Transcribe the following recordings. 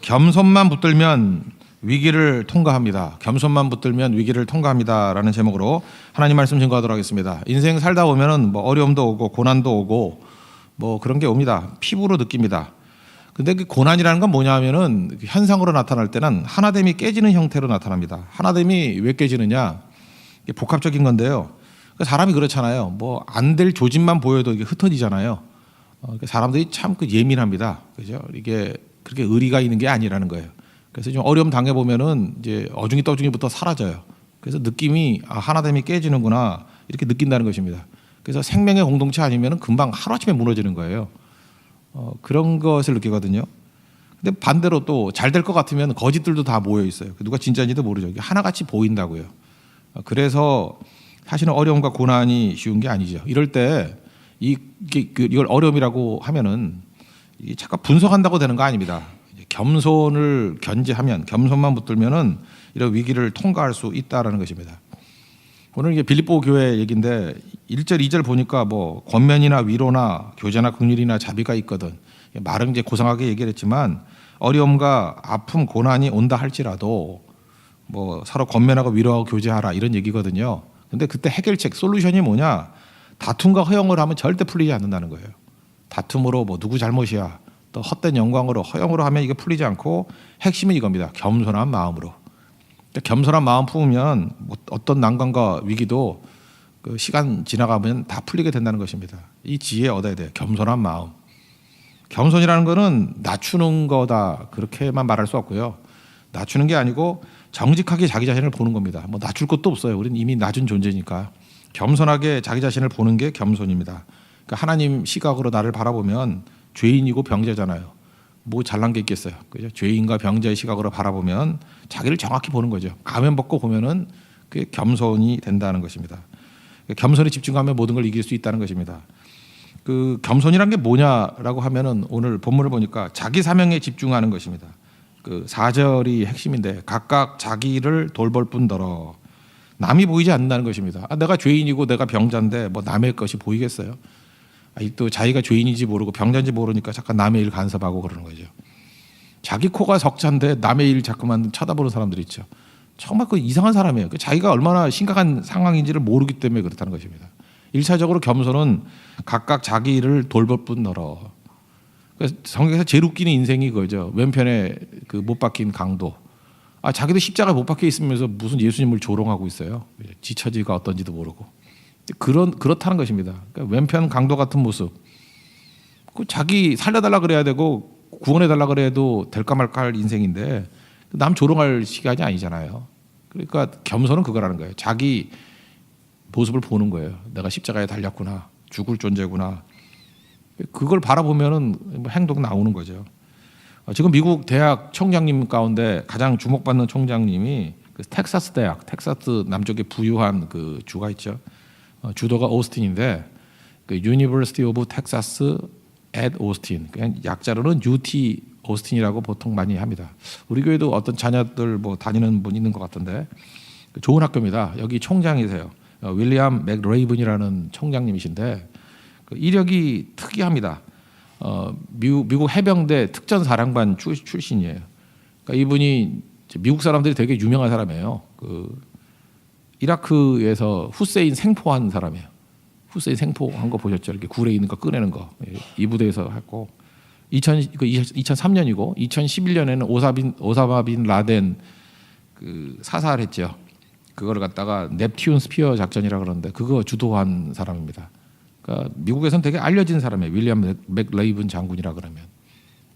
겸손만 붙들면 위기를 통과합니다. 겸손만 붙들면 위기를 통과합니다라는 제목으로 하나님 말씀 증거하도록 하겠습니다. 인생 살다 보면은 뭐 어려움도 오고 고난도 오고 뭐 그런 게 옵니다. 피부로 느낍니다. 근데 그 고난이라는 건 뭐냐면은 현상으로 나타날 때는 하나됨이 깨지는 형태로 나타납니다. 하나됨이 왜 깨지느냐? 이게 복합적인 건데요. 사람이 그렇잖아요. 뭐 안 될 조짐만 보여도 이게 흩어지잖아요. 사람들이 참 그 예민합니다. 그죠? 이게 그렇게 의리가 있는 게 아니라는 거예요. 그래서 좀 어려움 당해 보면은 이제 어중이 떠중이부터 사라져요. 그래서 느낌이 하나됨이 깨지는구나 이렇게 느낀다는 것입니다. 그래서 생명의 공동체 아니면은 금방 하루아침에 무너지는 거예요. 그런 것을 느끼거든요. 근데 반대로 또 잘 될 것 같으면 거짓들도 다 모여 있어요. 누가 진짜인지도 모르죠. 이게 하나같이 보인다고요. 그래서 사실은 어려움과 고난이 쉬운 게 아니죠. 이럴 때 이걸 어려움이라고 하면은 이게 잠깐 분석한다고 되는 거 아닙니다. 겸손을 견지하면, 겸손만 붙들면은 이런 위기를 통과할 수 있다라는 것입니다. 오늘 이게 빌립보 교회 얘기인데 1절, 2절 보니까 뭐 권면이나 위로나 교제나 긍휼이나 자비가 있거든. 말은 이제 고상하게 얘기를 했지만 어려움과 아픔, 고난이 온다 할지라도 뭐 서로 권면하고 위로하고 교제하라 이런 얘기거든요. 근데 그때 해결책, 솔루션이 뭐냐? 다툼과 허영을 하면 절대 풀리지 않는다는 거예요. 다툼으로 뭐 누구 잘못이야, 또 헛된 영광으로 허영으로 하면 이게 풀리지 않고 핵심은 이겁니다. 겸손한 마음으로. 겸손한 마음 품으면 뭐 어떤 난관과 위기도 그 시간 지나가면 다 풀리게 된다는 것입니다. 이 지혜 얻어야 돼요. 겸손한 마음. 겸손이라는 거는 낮추는 거다 그렇게만 말할 수 없고요. 낮추는 게 아니고 정직하게 자기 자신을 보는 겁니다. 뭐 낮출 것도 없어요. 우리는 이미 낮은 존재니까. 겸손하게 자기 자신을 보는 게 겸손입니다. 그러니까 하나님 시각으로 나를 바라보면 죄인이고 병자잖아요. 뭐 잘난 게 있겠어요. 그죠? 죄인과 병자의 시각으로 바라보면 자기를 정확히 보는 거죠. 가면 벗고 보면은 그게 겸손이 된다는 것입니다. 겸손에 집중하면 모든 걸 이길 수 있다는 것입니다. 그 겸손이란 게 뭐냐라고 하면은 오늘 본문을 보니까 자기 사명에 집중하는 것입니다. 그 4절이 핵심인데 각각 자기를 돌볼 뿐더러 남이 보이지 않는다는 것입니다. 내가 죄인이고 내가 병자인데 뭐 남의 것이 보이겠어요? 또 자기가 죄인인지 모르고 병자인지 모르니까 잠깐 남의 일 간섭하고 그러는 거죠. 자기 코가 석자인데 남의 일 자꾸만 쳐다보는 사람들이 있죠. 정말 그 이상한 사람이에요. 자기가 얼마나 심각한 상황인지를 모르기 때문에 그렇다는 것입니다. 1차적으로 겸손은 각각 자기 일을 돌볼 뿐더러. 성경에서 제일 웃기는 인생이 그거죠. 왼편에 그 못 박힌 강도. 자기도 십자가 못 박혀 있으면서 무슨 예수님을 조롱하고 있어요. 지처지가 어떤지도 모르고. 그렇다는 것입니다. 그러니까 왼편 강도 같은 모습. 자기 살려달라 그래야 되고 구원해달라 그래도 될까 말까 할 인생인데 남 조롱할 시간이 아니잖아요. 그러니까 겸손은 그거라는 거예요. 자기 모습을 보는 거예요. 내가 십자가에 달렸구나. 죽을 존재구나. 그걸 바라보면은 행동 나오는 거죠. 지금 미국 대학 총장님 가운데 가장 주목받는 총장님이 그 텍사스 대학, 텍사스 남쪽에 부유한 그 주가 있죠. 주도가 오스틴인데 그 University of Texas at Austin, 그냥 약자로는 UT 오스틴이라고 보통 많이 합니다. 우리 교회도 어떤 자녀들 뭐 다니는 분 있는 것 같은데 좋은 학교입니다. 여기 총장이세요. 윌리엄 맥레이븐이라는 총장님이신데 그 이력이 특이합니다. 미국 해병대 특전사령관 출신이에요. 그러니까 이분이 미국 사람들이 되게 유명한 사람이에요. 그 이라크에서 후세인 생포한 사람이에요. 후세인 생포한 거 보셨죠? 이렇게 굴에 있는 거 꺼내는 거. 이 부대에서 했고 2003년이고 2011년에는 오사마 빈 라덴 그 사살했죠. 그거를 갖다가 넵튠 스피어 작전이라 그러는데 그거 주도한 사람입니다. 그러니까 미국에서는 되게 알려진 사람이에요. 윌리엄 맥레이븐 장군이라 그러면.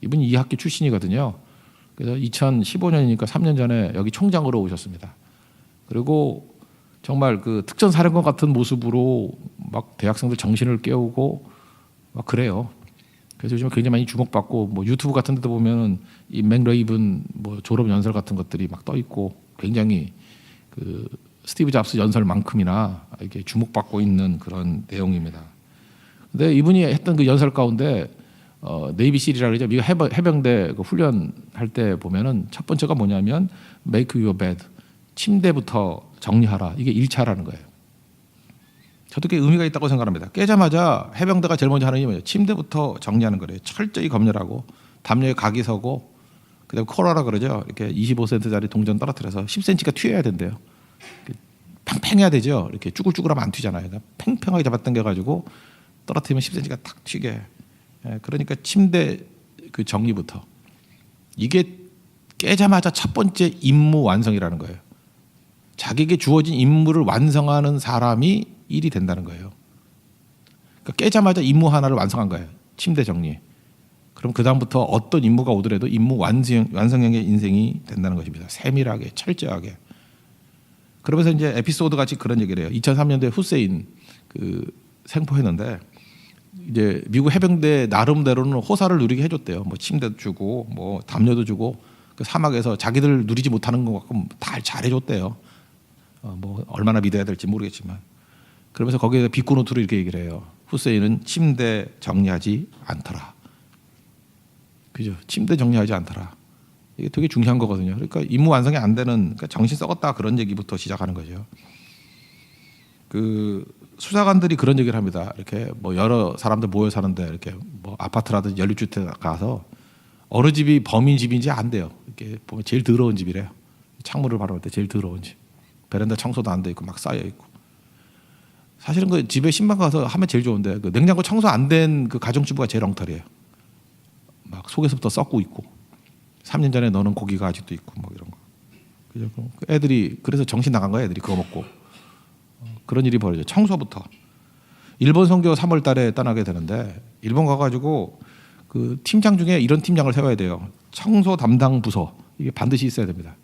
이분이 이 학교 출신이거든요. 그래서 2015년이니까 3년 전에 여기 총장으로 오셨습니다. 그리고 정말 그 특전사령관 같은 모습으로 막 대학생들 정신을 깨우고 막 그래요. 그래서 요즘 굉장히 많이 주목받고 뭐 유튜브 같은 데도 보면은 이 맥레이븐 뭐 졸업 연설 같은 것들이 막 떠 있고 굉장히 그 스티브 잡스 연설만큼이나 이게 주목받고 있는 그런 내용입니다. 근데 이분이 했던 그 연설 가운데 네이비실이라 그러죠. 미국 해병대 그 훈련할 때 보면은 첫 번째가 뭐냐면 make your bed. 침대부터 정리하라. 이게 1차라는 거예요. 저도 꽤 의미가 있다고 생각합니다. 깨자마자 해병대가 제일 먼저 하는 일이 뭐예요? 침대부터 정리하는 거래요. 철저히 검열하고 담요에 각이 서고 그다음에 코라라 그러죠. 이렇게 25센트짜리 동전 떨어뜨려서 10cm가 튀어야 된대요. 팽팽해야 되죠. 이렇게 쭈글쭈글하면 안 튀잖아요. 그러니까 팽팽하게 잡아당겨 가지고 떨어뜨리면 10cm가 탁 튀게. 예, 그러니까 침대 그 정리부터 이게 깨자마자 첫 번째 임무 완성이라는 거예요. 자기에게 주어진 임무를 완성하는 사람이 일이 된다는 거예요. 그러니까 깨자마자 임무 하나를 완성한 거예요. 침대 정리. 그럼 그 다음부터 어떤 임무가 오더라도 임무 완성형의 인생이 된다는 것입니다. 세밀하게 철저하게. 그러면서 이제 에피소드 같이 그런 얘기를 해요. 2003년도에 후세인 그 생포했는데 이제 미국 해병대 나름대로는 호사를 누리게 해줬대요. 뭐 침대도 주고 뭐 담요도 주고 그 사막에서 자기들 누리지 못하는 것 같고 다 잘해줬대요. 뭐 얼마나 믿어야 될지 모르겠지만 그러면서 거기에 비꼬노트로 이렇게 얘기를 해요. 후세인은 침대 정리하지 않더라. 그죠? 침대 정리하지 않더라. 이게 되게 중요한 거거든요. 그러니까 임무 완성이 안 되는 그러니까 정신 썩었다 그런 얘기부터 시작하는 거죠. 그 수사관들이 그런 얘기를 합니다. 이렇게 뭐 여러 사람들 모여 사는데 이렇게 뭐 아파트라든지 연립주택 가서 어느 집이 범인 집인지 안 돼요. 이렇게 보면 제일 더러운 집이래요. 창문을 바라볼 때 제일 더러운 집. 베란다 청소도 안 돼 있고 막 쌓여 있고. 사실은 그 집에 신발 가서 하면 제일 좋은데 그 냉장고 청소 안 된 그 가정주부가 제일 엉터리예요. 막 속에서부터 썩고 있고 3년 전에 넣은 고기가 아직도 있고 뭐 이런 거. 그죠? 애들이 그래서 정신 나간 거야. 애들이 그거 먹고 그런 일이 벌어져. 청소부터. 일본 선교 3월달에 떠나게 되는데 일본 가가지고 그 팀장 중에 이런 팀장을 세워야 돼요. 청소 담당 부서 이게 반드시 있어야 됩니다.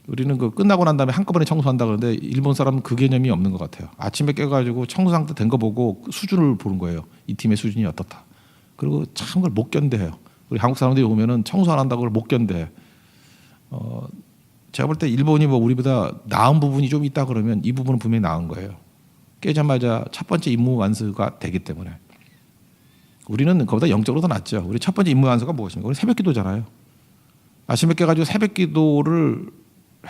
우리는 그 끝나고 난 다음에 한꺼번에 청소한다 그러는데 일본 사람은 그 개념이 없는 것 같아요. 아침에 깨가지고 청소 상태 된 거 보고 수준을 보는 거예요. 이 팀의 수준이 어떻다. 그리고 참 그걸 못 견뎌해요. 우리 한국 사람들이 보면은 청소 안 한다고 그걸 못 견뎌해. 제가 볼 때 일본이 뭐 우리보다 나은 부분이 좀 있다 그러면 이 부분은 분명히 나은 거예요. 깨자마자 첫 번째 임무 완수가 되기 때문에. 우리는 그보다 영적으로 더 낫죠. 우리 첫 번째 임무 완수가 무엇입니까? 우리 새벽기도잖아요. 아침에 깨가지고 새벽기도를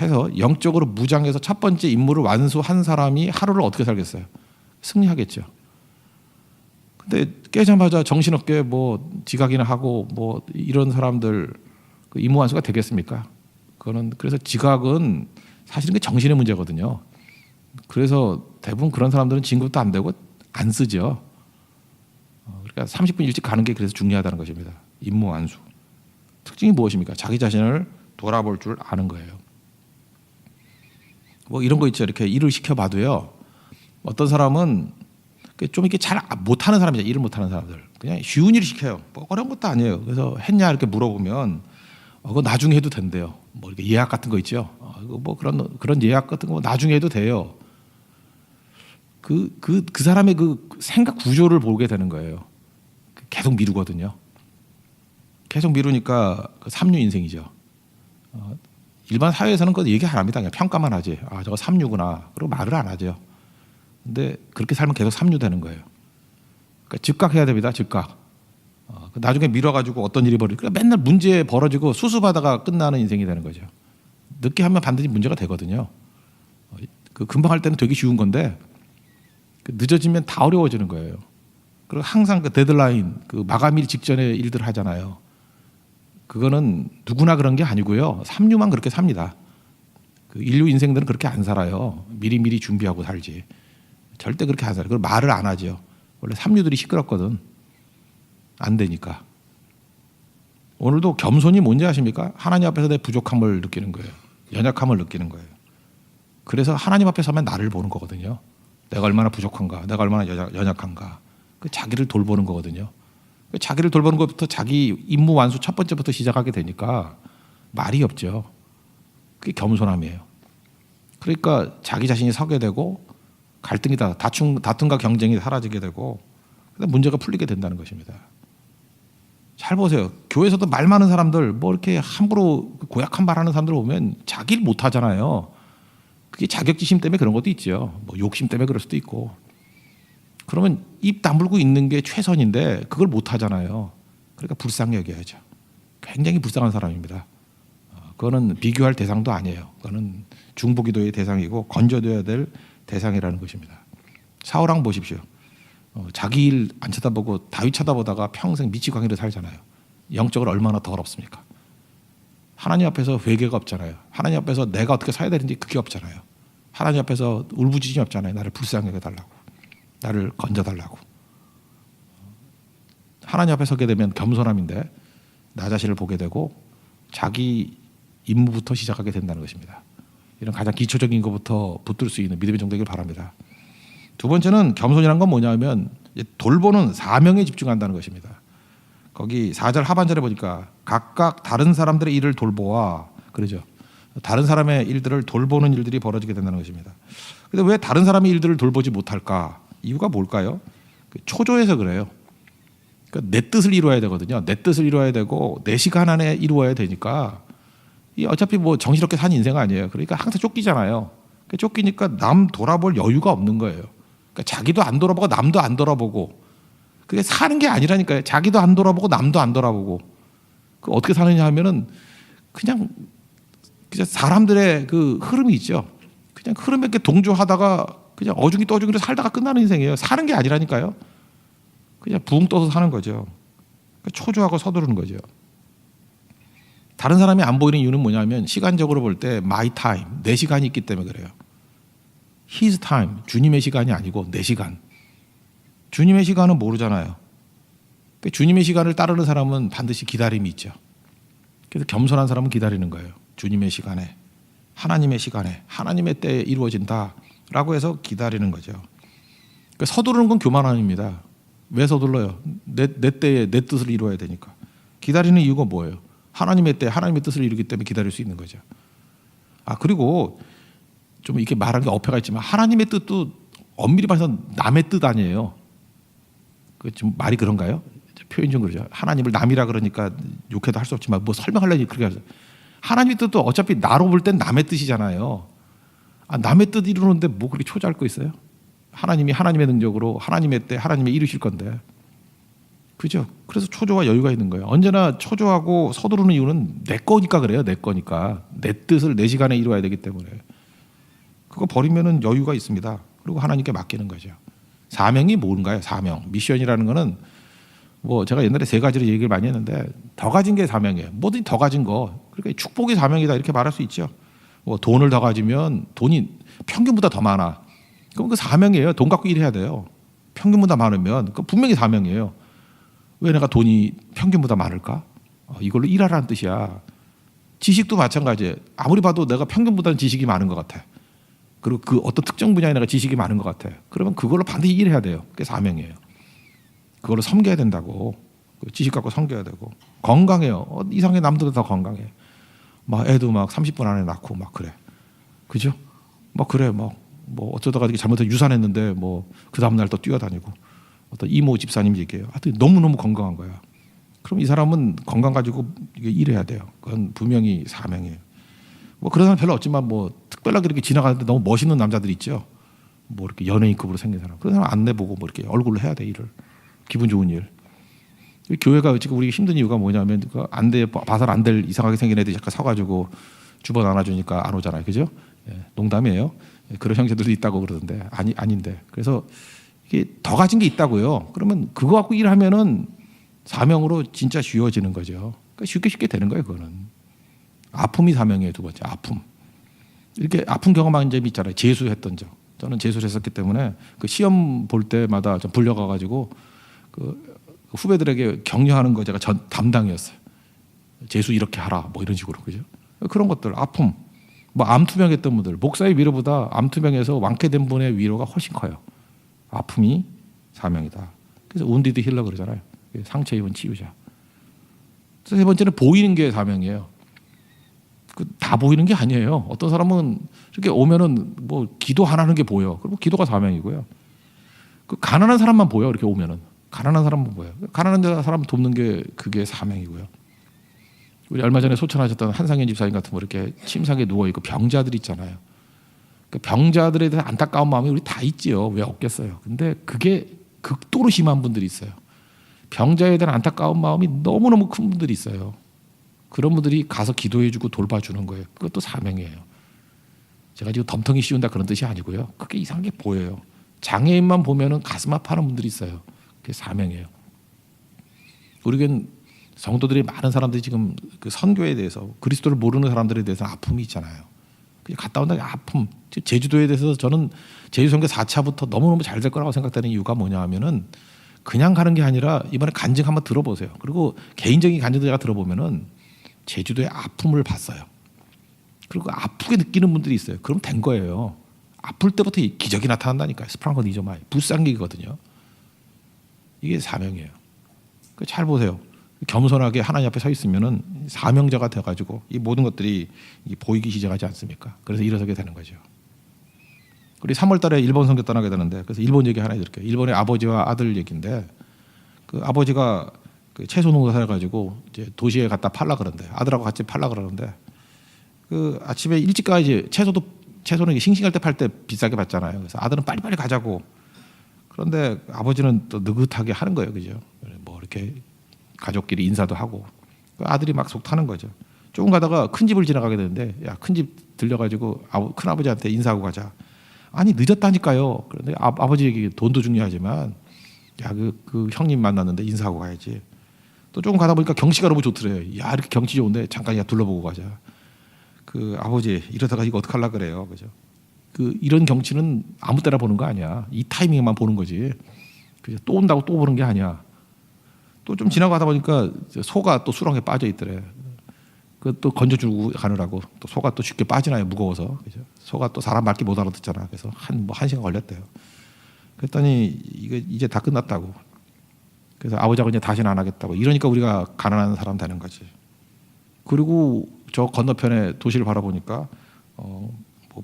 해서 영적으로 무장해서 첫 번째 임무를 완수한 사람이 하루를 어떻게 살겠어요? 승리하겠죠. 근데 깨자마자 정신없게 뭐 지각이나 하고 뭐 이런 사람들 그 임무 완수가 되겠습니까? 그거는 그래서 지각은 사실은 그 정신의 문제거든요. 그래서 대부분 그런 사람들은 진급도 안 되고 안 쓰죠. 그러니까 30분 일찍 가는 게 그래서 중요하다는 것입니다. 임무 완수. 특징이 무엇입니까? 자기 자신을 돌아볼 줄 아는 거예요. 뭐 이런 거 있죠. 이렇게 일을 시켜봐도요. 어떤 사람은 좀 이렇게 잘 못하는 사람이죠. 일을 못하는 사람들. 그냥 쉬운 일을 시켜요. 뭐 어려운 것도 아니에요. 그래서 했냐 이렇게 물어보면 그거 나중에 해도 된대요. 뭐 이렇게 예약 같은 거 있죠. 뭐 그런 예약 같은 거 나중에 해도 돼요. 그 사람의 그 생각 구조를 보게 되는 거예요. 계속 미루거든요. 계속 미루니까 그 삼류 인생이죠. 일반 사회에서는 그거 얘기 안 합니다. 그냥 평가만 하지. 아, 저거 삼류구나. 그리고 말을 안 하죠. 근데 그렇게 살면 계속 삼류 되는 거예요. 그러니까 즉각해야 됩니다. 즉각. 나중에 미뤄가지고 어떤 일이 벌어지고 그러니까 맨날 문제 벌어지고 수습하다가 끝나는 인생이 되는 거죠. 늦게 하면 반드시 문제가 되거든요. 그 금방 할 때는 되게 쉬운 건데 늦어지면 다 어려워지는 거예요. 그리고 항상 그 데드라인, 그 마감일 직전에 일들을 하잖아요. 그거는 누구나 그런 게 아니고요. 삼류만 그렇게 삽니다. 그 인류 인생들은 그렇게 안 살아요. 미리미리 준비하고 살지. 절대 그렇게 안 살아요. 그걸 말을 안 하죠. 원래 삼류들이 시끄럽거든. 안 되니까. 오늘도 겸손이 뭔지 아십니까? 하나님 앞에서 내 부족함을 느끼는 거예요. 연약함을 느끼는 거예요. 그래서 하나님 앞에 서면 나를 보는 거거든요. 내가 얼마나 부족한가, 내가 얼마나 연약한가. 그 자기를 돌보는 거거든요. 자기를 돌보는 것부터 자기 임무 완수 첫 번째부터 시작하게 되니까 말이 없죠. 그게 겸손함이에요. 그러니까 자기 자신이 서게 되고 갈등이다, 다툼과 경쟁이 사라지게 되고 문제가 풀리게 된다는 것입니다. 잘 보세요. 교회에서도 말 많은 사람들, 뭐 이렇게 함부로 고약한 말 하는 사람들 보면 자기 일 못 하잖아요. 그게 자격지심 때문에 그런 것도 있죠. 뭐 욕심 때문에 그럴 수도 있고. 그러면 입 다물고 있는 게 최선인데 그걸 못 하잖아요. 그러니까 불쌍히 여겨야죠. 굉장히 불쌍한 사람입니다. 그거는 비교할 대상도 아니에요. 그거는 중보기도의 대상이고 건져둬야 될 대상이라는 것입니다. 사울왕 보십시오. 자기 일 안 쳐다보고 다윗 쳐다보다가 평생 미치광이를 살잖아요. 영적으로 얼마나 더럽습니까? 하나님 앞에서 회개가 없잖아요. 하나님 앞에서 내가 어떻게 살아야 되는지 그게 없잖아요. 하나님 앞에서 울부짖음이 없잖아요. 나를 불쌍히 여겨달라고, 나를 건져달라고. 하나님 앞에 서게 되면 겸손함인데 나 자신을 보게 되고 자기 임무부터 시작하게 된다는 것입니다. 이런 가장 기초적인 것부터 붙들 수 있는 믿음의 정도이길 바랍니다. 두 번째는 겸손이란 건 뭐냐면 돌보는 사명에 집중한다는 것입니다. 거기 4절 하반절에 보니까 각각 다른 사람들의 일을 돌보아 그러죠. 다른 사람의 일들을 돌보는 일들이 벌어지게 된다는 것입니다. 그런데 왜 다른 사람의 일들을 돌보지 못할까? 이유가 뭘까요? 초조해서 그래요. 그러니까 내 뜻을 이루어야 되거든요. 내 뜻을 이루어야 되고 내 시간 안에 이루어야 되니까 이 어차피 뭐 정신없게 산 인생 아니에요. 그러니까 항상 쫓기잖아요. 쫓기니까 남 돌아볼 여유가 없는 거예요. 그러니까 자기도 안 돌아보고 남도 안 돌아보고 그게 사는 게 아니라니까요. 자기도 안 돌아보고 남도 안 돌아보고 그 어떻게 사느냐 하면은 그냥 사람들의 그 흐름이 있죠. 그냥 흐름에 이렇게 동조하다가 그냥 어중이 떠중이로 살다가 끝나는 인생이에요. 사는 게 아니라니까요. 그냥 붕 떠서 사는 거죠. 초조하고 서두르는 거죠. 다른 사람이 안 보이는 이유는 뭐냐면 시간적으로 볼 때 my time, 내 시간이 있기 때문에 그래요. his time, 주님의 시간이 아니고 내 시간. 주님의 시간은 모르잖아요. 주님의 시간을 따르는 사람은 반드시 기다림이 있죠. 그래서 겸손한 사람은 기다리는 거예요. 주님의 시간에, 하나님의 시간에, 하나님의 때에 이루어진다라고 해서 기다리는 거죠. 그러니까 서두르는 건 교만함입니다. 왜 서둘러요? 내 때에 내 뜻을 이루어야 되니까. 기다리는 이유가 뭐예요? 하나님의 때, 하나님의 뜻을 이루기 때문에 기다릴 수 있는 거죠. 그리고 좀 이렇게 말하는 게 어폐가 있지만 하나님의 뜻도 엄밀히 말해서 남의 뜻 아니에요. 좀 말이 그런가요? 표현 좀 그러죠. 하나님을 남이라 그러니까 욕해도 할 수 없지만 뭐 설명하려니 그렇게 하죠. 하나님의 뜻도 어차피 나로 볼 땐 남의 뜻이잖아요. 남의 뜻 이루는데 뭐 그렇게 초조할 거 있어요? 하나님이 하나님의 능력으로 하나님의 때 하나님이 이루실 건데. 그죠? 그래서 초조와 여유가 있는 거예요. 언제나 초조하고 서두르는 이유는 내 거니까 그래요. 내 거니까. 내 뜻을 내 시간에 이루어야 되기 때문에. 그거 버리면은 여유가 있습니다. 그리고 하나님께 맡기는 거죠. 사명이 뭔가요? 사명. 미션이라는 거는 뭐 제가 옛날에 3가지로 얘기를 많이 했는데 더 가진 게 사명이에요. 뭐든지 더 가진 거. 그러니까 축복이 사명이다 이렇게 말할 수 있죠. 뭐 돈을 더 가지면 돈이 평균보다 더 많아. 그럼 그 사명이에요. 돈 갖고 일해야 돼요. 평균보다 많으면 그 분명히 사명이에요. 왜 내가 돈이 평균보다 많을까? 이걸로 일하라는 뜻이야. 지식도 마찬가지예요. 아무리 봐도 내가 평균보다는 지식이 많은 것 같아. 그리고 그 어떤 특정 분야에 내가 지식이 많은 것 같아. 그러면 그걸로 반드시 일해야 돼요. 그게 사명이에요. 그걸로 섬겨야 된다고. 지식 갖고 섬겨야 되고. 건강해요. 이상하게 남들보다 더 건강해. 막 애도 막 30분 안에 낳고 막 그래. 그죠? 막 그래. 뭐 어쩌다가 이렇게 잘못해서 유산했는데 뭐 그 다음날 또 뛰어다니고. 어떤 이모 집사님 얘기해요. 하여튼 너무너무 건강한 거야. 그럼 이 사람은 건강 가지고 일해야 돼요. 그건 분명히 사명이에요. 뭐 그런 사람 별로 없지만 뭐 특별하게 이렇게 지나가는데 너무 멋있는 남자들 있죠. 뭐 이렇게 연예인급으로 생긴 사람. 그런 사람 안 내보고 뭐 이렇게 얼굴로 해야 돼 일을. 기분 좋은 일. 교회가 지금 우리 힘든 이유가 뭐냐면 안 돼, 봐선 안 될 이상하게 생긴 애들이 잠깐 서가지고 주번 안아주니까 안 오잖아요. 그죠? 농담이에요. 그런 형제들도 있다고 그러던데 아닌데. 그래서 이게 더 가진 게 있다고요. 그러면 그거 갖고 일하면은 사명으로 진짜 쉬워지는 거죠. 그러니까 쉽게 되는 거예요. 그거는 아픔이 사명이에요. 두 번째 아픔. 이렇게 아픈 경험한 점이 있잖아요. 재수했던 점. 저는 재수를 했었기 때문에 그 시험 볼 때마다 좀 불려가가지고 그 후배들에게 격려하는 거 제가 전 담당이었어요. 재수 이렇게 하라 뭐 이런 식으로. 그죠? 그런 것들 아픔. 뭐 암투병했던 분들 목사의 위로보다 암투병에서 완쾌된 분의 위로가 훨씬 커요. 아픔이 사명이다. 그래서 운디드 힐러 그러잖아요. 상처 입은 치유자. 세 번째는 보이는 게 사명이에요. 다 보이는 게 아니에요. 어떤 사람은 이렇게 오면은 뭐 기도 안 하는 게 보여. 그리고 기도가 사명이고요. 그 가난한 사람만 보여. 이렇게 오면은 가난한 사람만 보여. 가난한 사람 돕는 게 그게 사명이고요. 우리 얼마 전에 소천하셨던 한상현 집사님 같은 거 이렇게 침상에 누워 있고 병자들 있잖아요. 그 병자들에 대한 안타까운 마음이 우리 다 있지요. 왜 없겠어요. 근데 그게 극도로 심한 분들이 있어요. 병자에 대한 안타까운 마음이 너무너무 큰 분들이 있어요. 그런 분들이 가서 기도해주고 돌봐주는 거예요. 그것도 사명이에요. 제가 지금 덤텅이 씌운다 그런 뜻이 아니고요. 그게 이상하게 보여요. 장애인만 보면은 가슴 아파하는 분들이 있어요. 그게 사명이에요. 우리는 성도들이 많은 사람들이 지금 그 선교에 대해서 그리스도를 모르는 사람들에 대해서 아픔이 있잖아요. 그냥 갔다 온다 아픔. 제주도에 대해서 저는 제주 선교 4차부터 너무너무 잘 될 거라고 생각되는 이유가 뭐냐 하면은 그냥 가는 게 아니라 이번에 간증 한번 들어보세요. 그리고 개인적인 간증도 제가 들어보면은 제주도의 아픔을 봤어요. 그리고 아프게 느끼는 분들이 있어요. 그럼 된 거예요. 아플 때부터 기적이 나타난다니까요. 스프랑거니저마이 불쌍기거든요. 이게 사명이에요. 잘 보세요. 겸손하게 하나님 앞에 서 있으면은 사명자가 돼가지고 이 모든 것들이 보이기 시작하지 않습니까? 그래서 일어서게 되는 거죠. 우리 3월달에 일본 선교 떠나게 되는데 그래서 일본 얘기 하나 해드릴게요. 일본의 아버지와 아들 얘기인데 그 아버지가 그 채소 농사 해가지고 이제 도시에 갖다 팔라 그러는데 아들하고 같이 팔라 그러는데 그 아침에 일찍 가야지 채소는 싱싱할 때 팔 때 비싸게 받잖아요. 그래서 아들은 빨리빨리 가자고. 그런데 아버지는 또 느긋하게 하는 거예요, 그죠? 뭐 이렇게 가족끼리 인사도 하고 아들이 막 속 타는 거죠. 조금 가다가 큰 집을 지나가게 되는데 야, 큰 집 들려가지고 큰 아버지한테 인사하고 가자. 아니 늦었다니까요. 그런데 아버지에게 돈도 중요하지만 야, 그 형님 만났는데 인사하고 가야지. 또 조금 가다 보니까 경치가 너무 좋더래요. 야, 이렇게 경치 좋은데 잠깐 둘러보고 가자. 그 아버지 이러다가 이거 어떡하려 그래요, 그죠? 그 이런 경치는 아무 때나 보는 거 아니야. 이 타이밍에만 보는 거지. 그죠? 또 온다고 또 보는 게 아니야. 또 좀 지나가다 보니까 소가 또 수렁에 빠져 있더래. 그 또 건져주고 가느라고 또 소가 또 쉽게 빠지나요, 무거워서. 그죠? 소가 또 사람 말귀 못 알아듣잖아. 그래서 한 시간 걸렸대요. 그랬더니 이거 이제 다 끝났다고. 그래서 아버지하고 이제 다시는 안 하겠다고. 이러니까 우리가 가난한 사람 되는 거지. 그리고 저 건너편에 도시를 바라보니까 뭐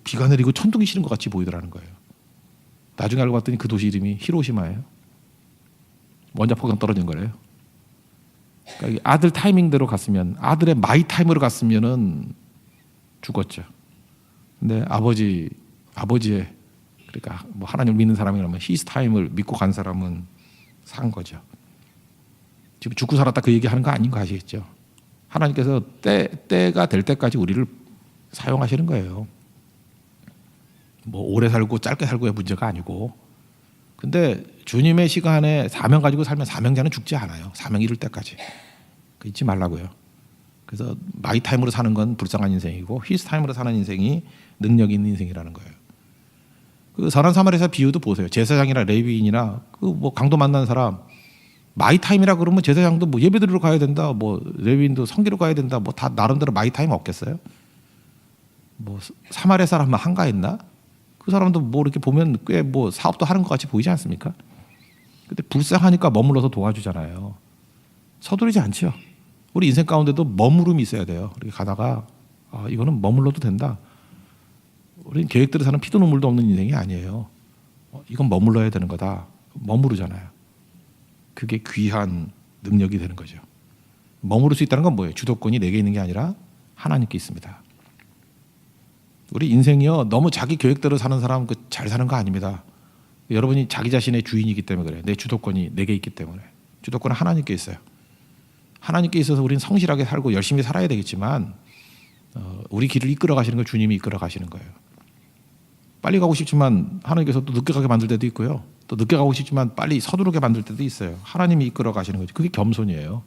비가 내리고 천둥이 치는 것 같이 보이더라는 거예요. 나중에 알고 봤더니 그 도시 이름이 히로시마예요. 원자폭탄 떨어진 거래요. 그러니까 아들 타이밍대로 갔으면 아들의 마이 타임으로 갔으면은 죽었죠. 근데 아버지의 그러니까 뭐 하나님을 믿는 사람이라면 히스 타임을 믿고 간 사람은 산 거죠. 지금 죽고 살았다 그 얘기하는 거 아닌 거 아시겠죠? 하나님께서 때가 될 때까지 우리를 사용하시는 거예요. 뭐 오래 살고 짧게 살고의 문제가 아니고. 근데 주님의 시간에 사명 가지고 살면 사명자는 죽지 않아요. 사명 이룰 때까지. 잊지 말라고요. 그래서 마이 타임으로 사는 건 불쌍한 인생이고 히스 타임으로 사는 인생이 능력 있는 인생이라는 거예요. 그 선한 사마리아 비유도 보세요. 제사장이나 레위인이나 그 뭐 강도 만난 사람 마이 타임이라 그러면 제사장도 뭐 예배드리러 가야 된다, 뭐 레위인도 성기로 가야 된다, 뭐 다 나름대로 마이 타임 없겠어요? 뭐 사마리아 사람만 한가했나? 그 사람도 뭐 이렇게 보면 꽤 뭐 사업도 하는 것 같이 보이지 않습니까? 근데 불쌍하니까 머물러서 도와주잖아요. 서두르지 않죠. 우리 인생 가운데도 머무름이 있어야 돼요. 이렇게 가다가 이거는 머물러도 된다. 우리는 계획대로 사는 피도 눈물도 없는 인생이 아니에요. 이건 머물러야 되는 거다. 머무르잖아요. 그게 귀한 능력이 되는 거죠. 머무를 수 있다는 건 뭐예요? 주도권이 내게 있는 게 아니라 하나님께 있습니다. 우리 인생이요 너무 자기 계획대로 사는 사람 잘 사는 거 아닙니다. 여러분이 자기 자신의 주인이기 때문에 그래요. 내 주도권이 내게 있기 때문에. 주도권은 하나님께 있어요. 하나님께 있어서 우리는 성실하게 살고 열심히 살아야 되겠지만 우리 길을 이끌어 가시는 걸 주님이 이끌어 가시는 거예요. 빨리 가고 싶지만 하나님께서 또 늦게 가게 만들 때도 있고요. 또 늦게 가고 싶지만 빨리 서두르게 만들 때도 있어요. 하나님이 이끌어 가시는 거죠. 그게 겸손이에요.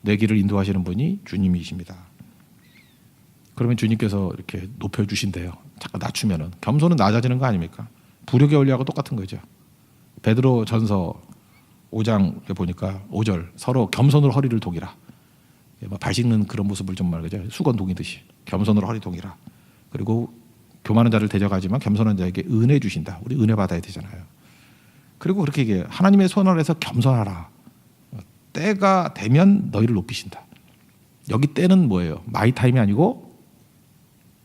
내 길을 인도하시는 분이 주님이십니다. 그러면 주님께서 이렇게 높여주신대요. 잠깐 낮추면은. 겸손은 낮아지는 거 아닙니까? 부력의 원리하고 똑같은 거죠. 베드로 전서 5장에 보니까 5절 서로 겸손으로 허리를 동이라. 발 씻는 그런 모습을 좀 말하죠. 수건 동이듯이 겸손으로 허리 동이라. 그리고 교만한 자를 대적하지만 겸손한 자에게 은혜 주신다. 우리 은혜 받아야 되잖아요. 그리고 그렇게 얘기해요. 하나님의 손을 해서 겸손하라. 때가 되면 너희를 높이신다. 여기 때는 뭐예요? 마이 타임이 아니고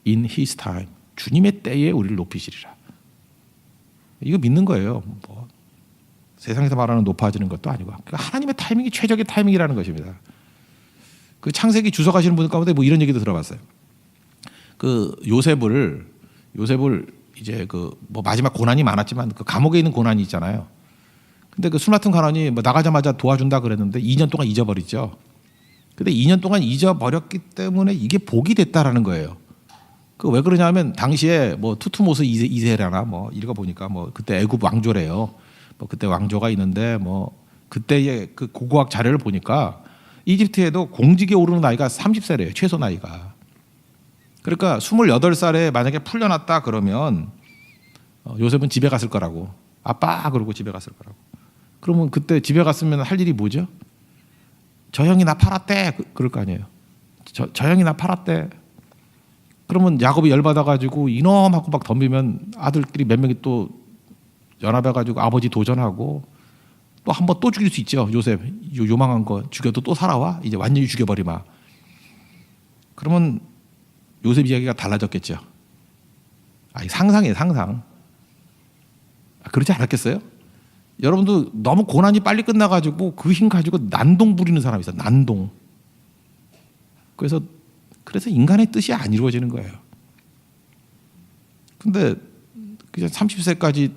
in his time. 주님의 때에 우리를 높이시리라. 이거 믿는 거예요. 뭐 세상에서 말하는 높아지는 것도 아니고 그러니까 하나님의 타이밍이 최적의 타이밍이라는 것입니다. 그 창세기 주석하시는 분 가운데 뭐 이런 얘기도 들어봤어요. 그 요셉을 이제 그 뭐 마지막 고난이 많았지만 그 감옥에 있는 고난이 있잖아요. 근데 그 술 맡은 관원이 뭐 나가자마자 도와준다 그랬는데 2년 동안 잊어버리죠. 근데 2년 동안 잊어버렸기 때문에 이게 복이 됐다라는 거예요. 그 왜 그러냐면 당시에 뭐 투투모스 2세라나 뭐 읽어 보니까 뭐 그때 애굽 왕조래요. 뭐 그때 왕조가 있는데 뭐 그때의 그 고고학 자료를 보니까 이집트에도 공직에 오르는 나이가 30세래요. 최소 나이가. 그러니까 28살에 만약에 풀려났다 그러면 요셉은 집에 갔을 거라고. 아빠 그러고 집에 갔을 거라고. 그러면 그때 집에 갔으면 할 일이 뭐죠? 저 형이 나 팔았대. 그럴 거 아니에요. 저 형이 나 팔았대. 그러면 야곱이 열받아가지고 이놈 하고 막 덤비면 아들끼리 몇 명이 또 연합해가지고 아버지 도전하고 또 한 번 또 죽일 수 있죠. 요셉 요망한 거 죽여도 또 살아와. 이제 완전히 죽여버리마. 그러면 요셉 이야기가 달라졌겠죠. 상상이에요. 상상. 그렇지 않았겠어요? 여러분도 너무 고난이 빨리 끝나가지고 그 힘 가지고 난동 부리는 사람이 있어요. 난동. 그래서 인간의 뜻이 안 이루어지는 거예요. 근데 그냥 30세까지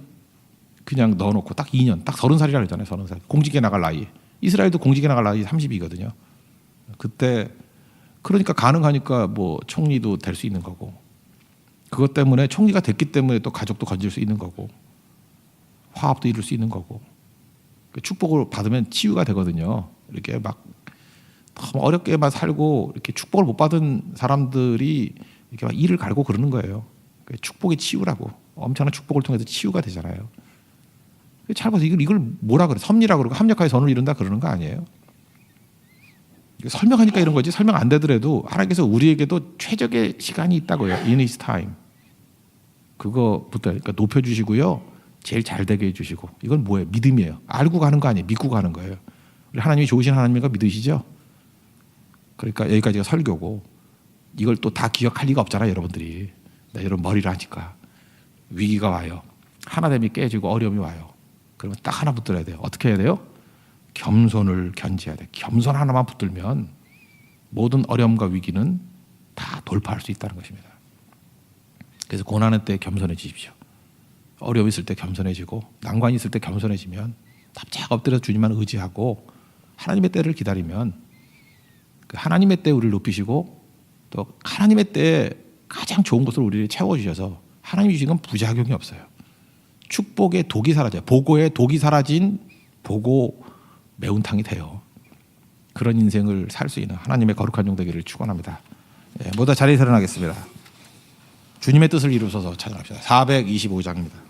그냥 넣어놓고 딱 2년, 딱 30살이라 그러잖아요. 30살. 공직에 나갈 나이. 이스라엘도 공직에 나갈 나이 30이거든요. 그때 그러니까 가능하니까 뭐 총리도 될 수 있는 거고, 그것 때문에 총리가 됐기 때문에 또 가족도 건질 수 있는 거고, 화합도 이룰 수 있는 거고, 축복을 받으면 치유가 되거든요. 이렇게 막 너무 어렵게만 살고 이렇게 축복을 못 받은 사람들이 이렇게 막 이를 갈고 그러는 거예요. 축복의 치유라고. 엄청난 축복을 통해서 치유가 되잖아요. 잘 봐서 이걸 뭐라 그래? 섭리라 그러고 합력하여 선을 이룬다 그러는 거 아니에요? 설명하니까 이런 거지. 설명 안 되더라도 하나님께서 우리에게도 최적의 시간이 있다고요. In His time. 그거부터 그러니까 높여주시고요. 제일 잘 되게 해주시고. 이건 뭐예요? 믿음이에요. 알고 가는 거 아니에요. 믿고 가는 거예요. 우리 하나님이 좋으신 하나님인가 믿으시죠? 그러니까 여기까지가 설교고, 이걸 또 다 기억할 리가 없잖아요. 여러분들이. 여러분 머리를 하니까. 위기가 와요. 하나됨이 깨지고 어려움이 와요. 그러면 딱 하나 붙들어야 돼요. 어떻게 해야 돼요? 겸손을 견지해야 돼요. 겸손 하나만 붙들면 모든 어려움과 위기는 다 돌파할 수 있다는 것입니다. 그래서 고난의 때 겸손해지십시오. 어려움이 있을 때 겸손해지고, 난관이 있을 때 겸손해지면 납작 엎드려서 주님만 의지하고 하나님의 때를 기다리면 그 하나님의 때 우리를 높이시고, 또 하나님의 때에 가장 좋은 것을 우리를 채워주셔서 하나님이 주신 건 부작용이 없어요. 축복의 독이 사라져요. 보고의 독이 사라진 보고 매운탕이 돼요. 그런 인생을 살 수 있는 하나님의 거룩한 종 되기를 축원합니다. 모두 자리에 일어나겠습니다. 주님의 뜻을 이루소서 찬양합시다. 425장입니다.